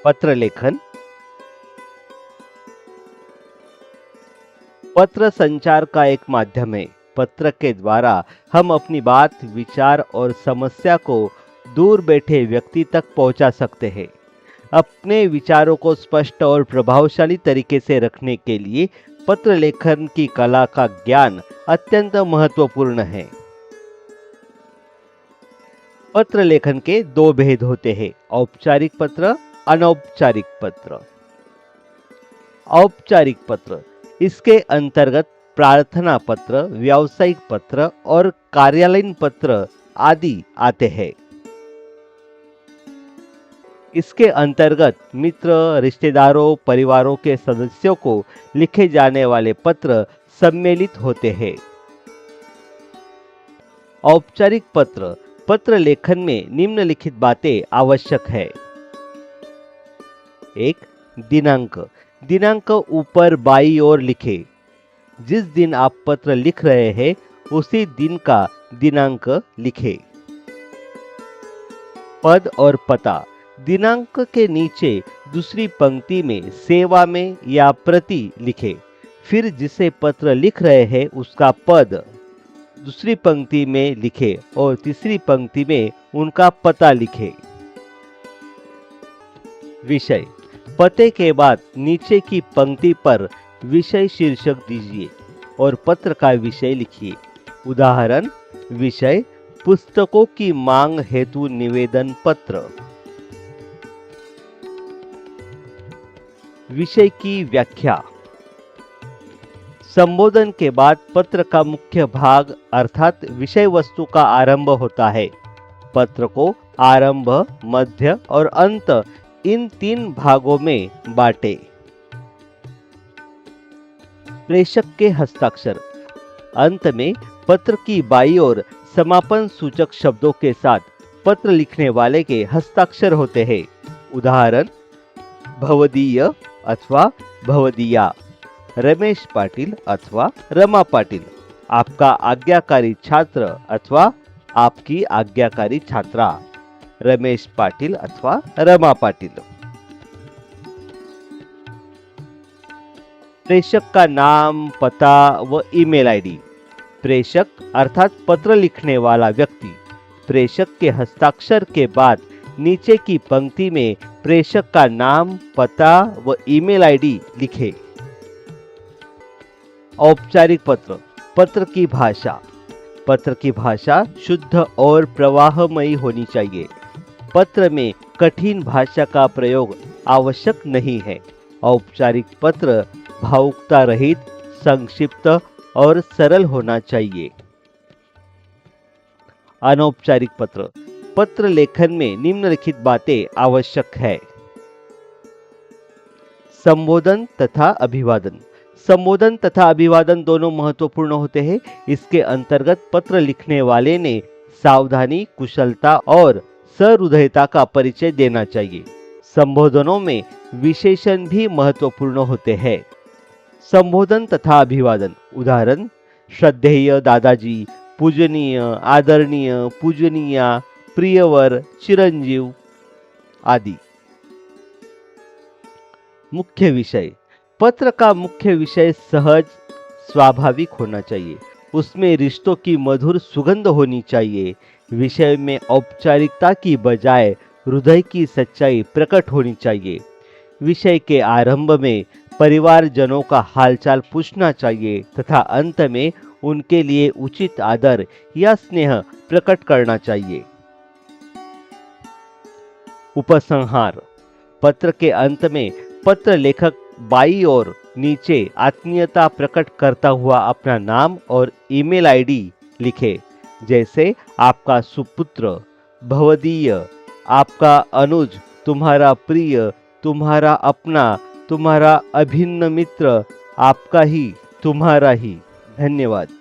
पत्र लेखन। पत्र संचार का एक माध्यम है। पत्र के द्वारा हम अपनी बात, विचार और समस्या को दूर बैठे व्यक्ति तक पहुंचा सकते हैं। अपने विचारों को स्पष्ट और प्रभावशाली तरीके से रखने के लिए पत्र लेखन की कला का ज्ञान अत्यंत महत्वपूर्ण है। पत्र लेखन के दो भेद होते हैं, औपचारिक पत्र, अनौपचारिक पत्र। औपचारिक पत्र, इसके अंतर्गत प्रार्थना पत्र, व्यावसायिक पत्र और कार्यालयीन पत्र आदि आते हैं। इसके अंतर्गत मित्र, रिश्तेदारों, परिवारों के सदस्यों को लिखे जाने वाले पत्र सम्मिलित होते हैं। औपचारिक पत्र, पत्र लेखन में निम्नलिखित बातें आवश्यक है। 1. दिनांक। दिनांक ऊपर बाईं ओर लिखें। जिस दिन आप पत्र लिख रहे हैं उसी दिन का दिनांक लिखें। पद और पता। दिनांक के नीचे दूसरी पंक्ति में सेवा में या प्रति लिखें। फिर जिसे पत्र लिख रहे हैं उसका पद दूसरी पंक्ति में लिखें और तीसरी पंक्ति में उनका पता लिखें। विषय। पते के बाद नीचे की पंक्ति पर विषय शीर्षक दीजिए और पत्र का विषय लिखिए। उदाहरण, विषय पुस्तकों की मांग हेतु निवेदन पत्र। विषय की व्याख्या। संबोधन के बाद पत्र का मुख्य भाग अर्थात विषय वस्तु का आरंभ होता है। पत्र को आरंभ, मध्य और अंत इन 3 भागों में बांटे। प्रेषक के हस्ताक्षर। अंत में पत्र की बाईं ओर समापन सूचक शब्दों के साथ पत्र लिखने वाले के हस्ताक्षर होते हैं। उदाहरण, भवदीय अथवा भवदीया, रमेश पाटिल अथवा रमा पाटिल, आपका आज्ञाकारी छात्र अथवा आपकी आज्ञाकारी छात्रा, रमेश पाटिल अथवा रमा पाटिल। प्रेषक का नाम, पता व ईमेल आईडी। प्रेषक अर्थात पत्र लिखने वाला व्यक्ति। प्रेषक के हस्ताक्षर के बाद नीचे की पंक्ति में प्रेषक का नाम, पता व ईमेल आईडी लिखें। औपचारिक पत्र। पत्र की भाषा। पत्र की भाषा शुद्ध और प्रवाहमयी होनी चाहिए। पत्र में कठिन भाषा का प्रयोग आवश्यक नहीं है। औपचारिक पत्र भावुकता रहित, संक्षिप्त और सरल होना चाहिए। अनौपचारिक पत्र। पत्र लेखन में निम्नलिखित बातें आवश्यक है। संबोधन तथा अभिवादन। संबोधन तथा अभिवादन दोनों महत्वपूर्ण होते हैं। इसके अंतर्गत पत्र लिखने वाले ने सावधानी, कुशलता और सहृदयता का परिचय देना चाहिए। संबोधनों में विशेषण भी महत्वपूर्ण होते हैं। संबोधन तथा अभिवादन। उदाहरण, श्रद्धेय दादाजी, पूजनीय, आदरणीय, पूजनीया, प्रियवर, चिरंजीव आदि। मुख्य विषय। पत्र का मुख्य विषय सहज, स्वाभाविक होना चाहिए। उसमें रिश्तों की मधुर सुगंध होनी चाहिए। विषय में औपचारिकता की बजाय हृदय की सच्चाई प्रकट होनी चाहिए। विषय के आरंभ में परिवारजनों का हालचाल पूछना चाहिए तथा अंत में उनके लिए उचित आदर या स्नेह प्रकट करना चाहिए। उपसंहार। पत्र के अंत में पत्र लेखक बाईं ओर नीचे आत्मीयता प्रकट करता हुआ अपना नाम और ईमेल आईडी लिखे, जैसे आपका सुपुत्र, भवदीय, आपका अनुज, तुम्हारा प्रिय, तुम्हारा अपना, तुम्हारा अभिन्न मित्र, आपका ही, तुम्हारा ही। धन्यवाद।